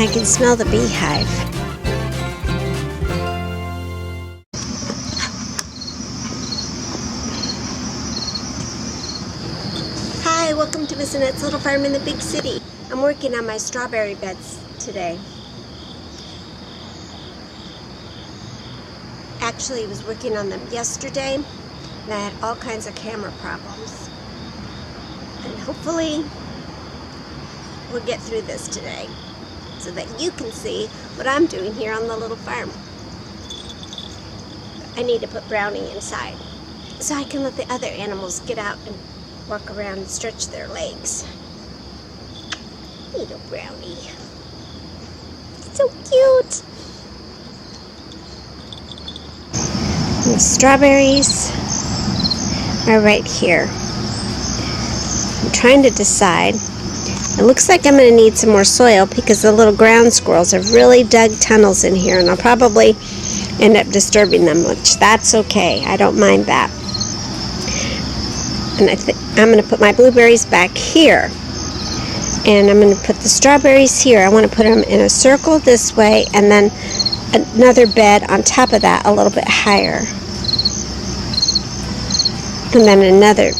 I can smell the beehive. Hi, welcome to Miss Annette's Little Farm in the Big City. I'm working on my strawberry beds today. Actually, I was working on them yesterday, and I had all kinds of camera problems. And hopefully, we'll get through this today, so that you can see what I'm doing here on the little farm. I need to put Brownie inside, so I can let the other animals get out and walk around and stretch their legs. Little Brownie. So cute! And the strawberries are right here. I'm trying to decide. It looks like I'm going to need some more soil because the little ground squirrels have really dug tunnels in here, and I'll probably end up disturbing them, which that's okay. I don't mind that. And I'm going to put my blueberries back here, and I'm going to put the strawberries here. I want to put them in a circle this way, and then another bed on top of that a little bit higher, and then another.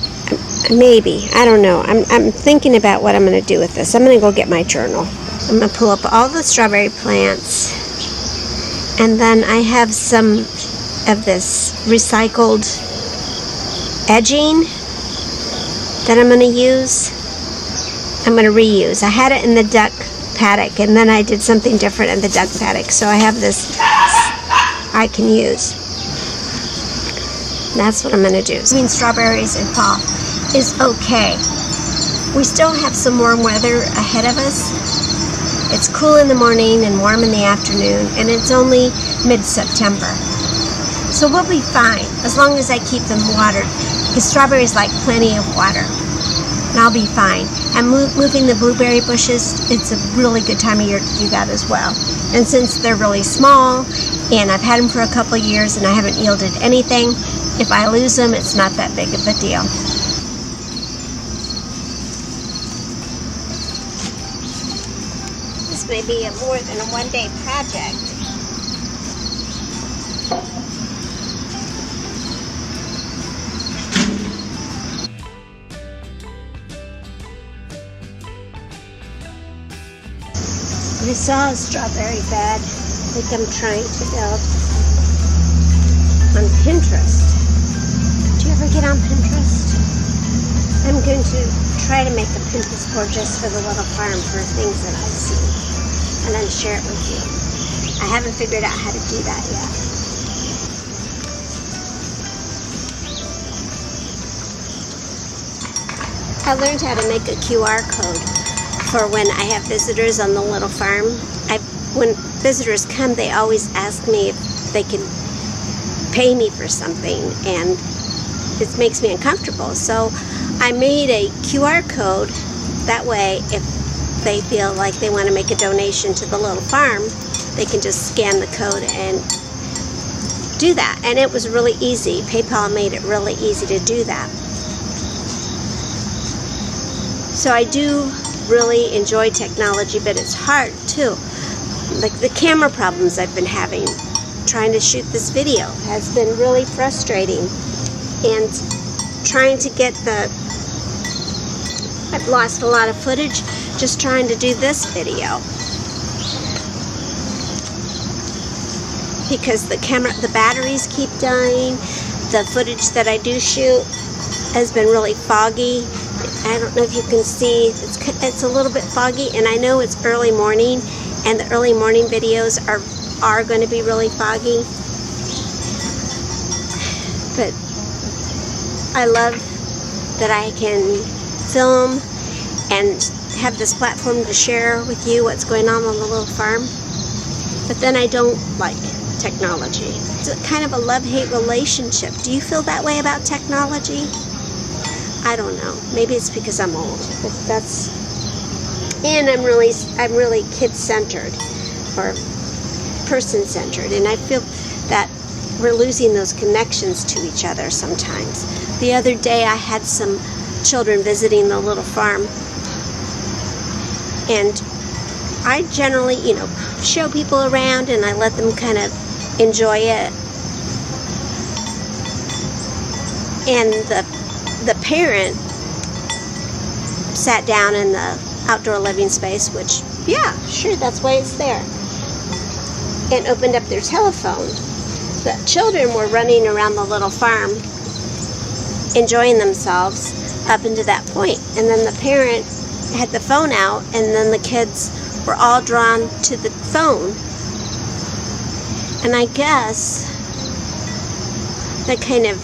Maybe. I don't know. I'm thinking about what I'm going to do with this. I'm going to go get my journal. I'm going to pull up all the strawberry plants. And then I have some of this recycled edging that I'm going to use. I'm going to reuse. I had it in the duck paddock, and then I did something different in the duck paddock. So I have this I can use. That's what I'm going to do. Between strawberries and fall is okay. We still have some warm weather ahead of us. It's cool in the morning and warm in the afternoon, and it's only mid-September. So we'll be fine as long as I keep them watered, because strawberries like plenty of water, and I'll be fine. I'm moving the blueberry bushes. It's a really good time of year to do that as well. And since they're really small, and I've had them for a couple years and I haven't yielded anything, if I lose them, it's not that big of a deal. This may be more than a one-day project. I saw a strawberry bed like I'm trying to build on Pinterest. Do you ever get on Pinterest? I'm going to try to make a Pinterest board just for the little farm for things that I see, and then share it with you. I haven't figured out how to do that yet. I learned how to make a QR code for when I have visitors on the little farm. When visitors come, they always ask me if they can pay me for something, and it makes me uncomfortable. So I made a QR code. That way, if they feel like they want to make a donation to the little farm, they can just scan the code and do that. And it was really easy. PayPal made it really easy to do that. So I do really enjoy technology, but it's hard too. Like the camera problems I've been having trying to shoot this video has been really frustrating, and trying to get I've lost a lot of footage just trying to do this video because the batteries keep dying. The footage that I do shoot has been really foggy. I don't know if you can see, it's a little bit foggy, and I know it's early morning, and the early morning videos are going to be really foggy. But I love that I can film and have this platform to share with you what's going on the little farm. But then I don't like technology. It's kind of a love-hate relationship. Do you feel that way about technology? I don't know. Maybe it's because I'm old. And I'm really kid-centered or person-centered, and I feel that we're losing those connections to each other sometimes. The other day I had some children visiting the little farm, and I generally, show people around and I let them kind of enjoy it. And the parent sat down in the outdoor living space, which, yeah, sure, that's why it's there, and opened up their telephone. The children were running around the little farm, enjoying themselves up until that point. And then the parent had the phone out, and then the kids were all drawn to the phone. And I guess that kind of,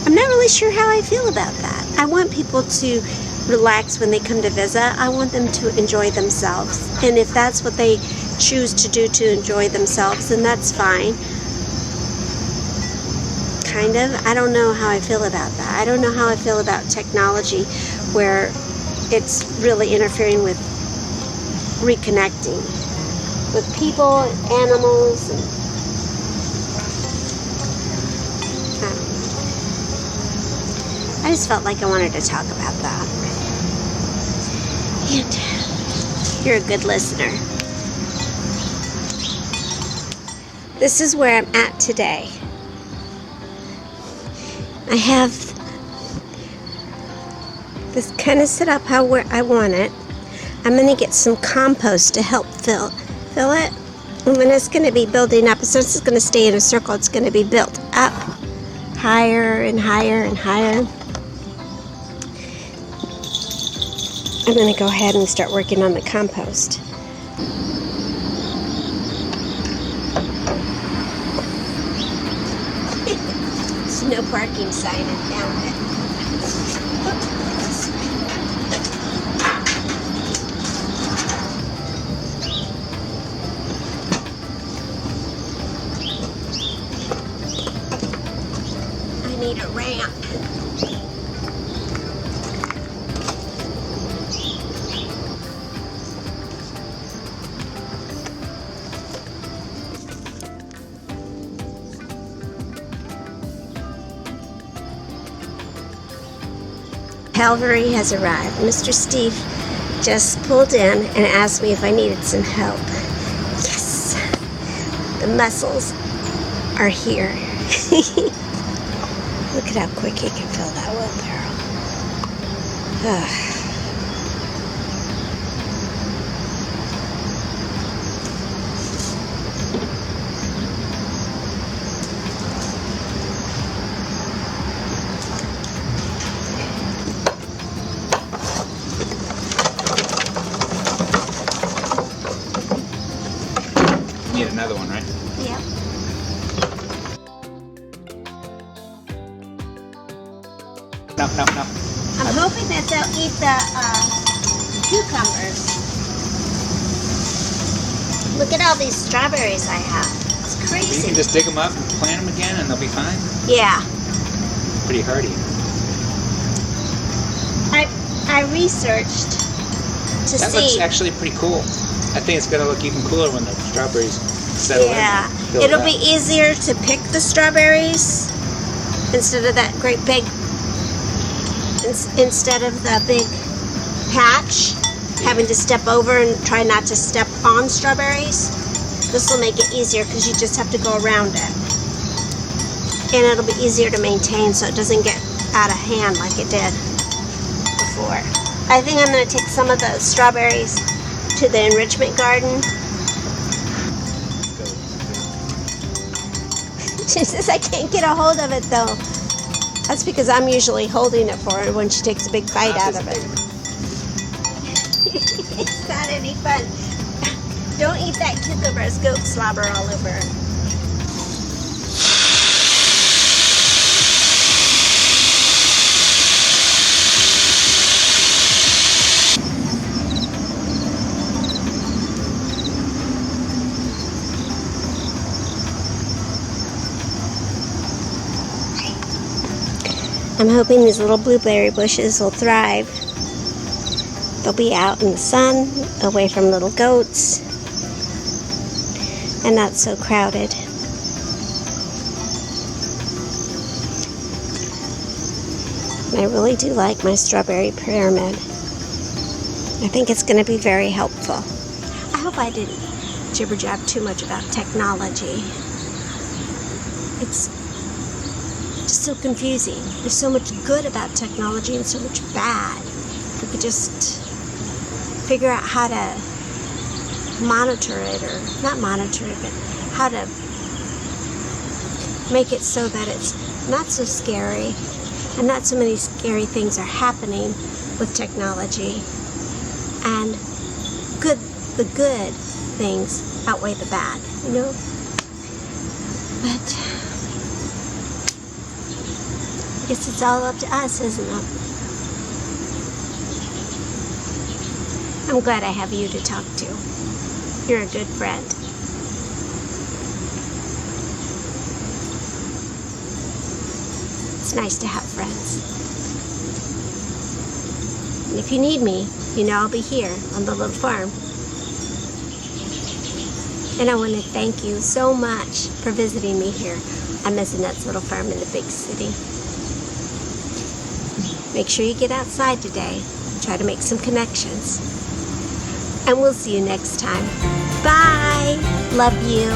I'm not really sure how I feel about that. I want people to relax when they come to visit. I want them to enjoy themselves. And if that's what they choose to do to enjoy themselves, then that's fine. Kind of. I don't know how I feel about that. I don't know how I feel about technology where it's really interfering with reconnecting with people and animals. And I just felt like I wanted to talk about that. And you're a good listener. This is where I'm at today. I have this kind of set up where I want it. I'm going to get some compost to help fill it. And then it's going to be building up. So it's going to stay in a circle. It's going to be built up higher and higher and higher. I'm going to go ahead and start working on the compost. It's no parking sign. I found it. I need a ramp. Cavalry has arrived. Mr. Steve just pulled in and asked me if I needed some help. Yes! The muscles are here. Look at how quick he can fill that wheelbarrow. Need another one, right? Yep. No. I'm hoping that they'll eat the cucumbers. Look at all these strawberries I have. It's You crazy. can just dig them up and plant them again and they'll be fine. Yeah. Pretty hardy. I researched to That see. looks actually pretty cool. I think it's going to look even cooler when the strawberries settle in. Yeah. Fill It'll it be easier to pick the strawberries instead of that great big, instead of the big patch, having to step over and try not to step on strawberries. This will make it easier because you just have to go around it. And it'll be easier to maintain so it doesn't get out of hand like it did before. I think I'm going to take some of the strawberries to the enrichment garden. She says I can't get a hold of it though. That's because I'm usually holding it for her when she takes a big bite out of it. It's not any fun. Don't eat that cucumber. It's goat slobber all over it. I'm hoping these little blueberry bushes will thrive. They'll be out in the sun, away from little goats, and not so crowded. I really do like my strawberry pyramid. I think it's going to be very helpful. I hope I didn't jibber-jab too much about technology. It's just so confusing. There's so much good about technology and so much bad. If we could just figure out how to monitor it, or not monitor it, but how to make it so that it's not so scary and not so many scary things are happening with technology, and the good things outweigh the bad, you know? But I guess it's all up to us, isn't it? I'm glad I have you to talk to. You're a good friend. It's nice to have friends. And if you need me, you know I'll be here on the little farm. And I want to thank you so much for visiting me here on Miss Annette's little farm in the big city. Make sure you get outside today and try to make some connections. And we'll see you next time. Bye! Love you.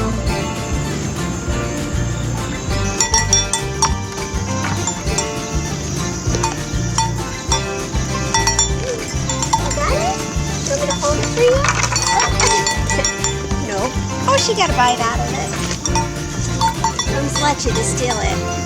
No. Oh, she got a bite out of it. I'm just let you to steal it.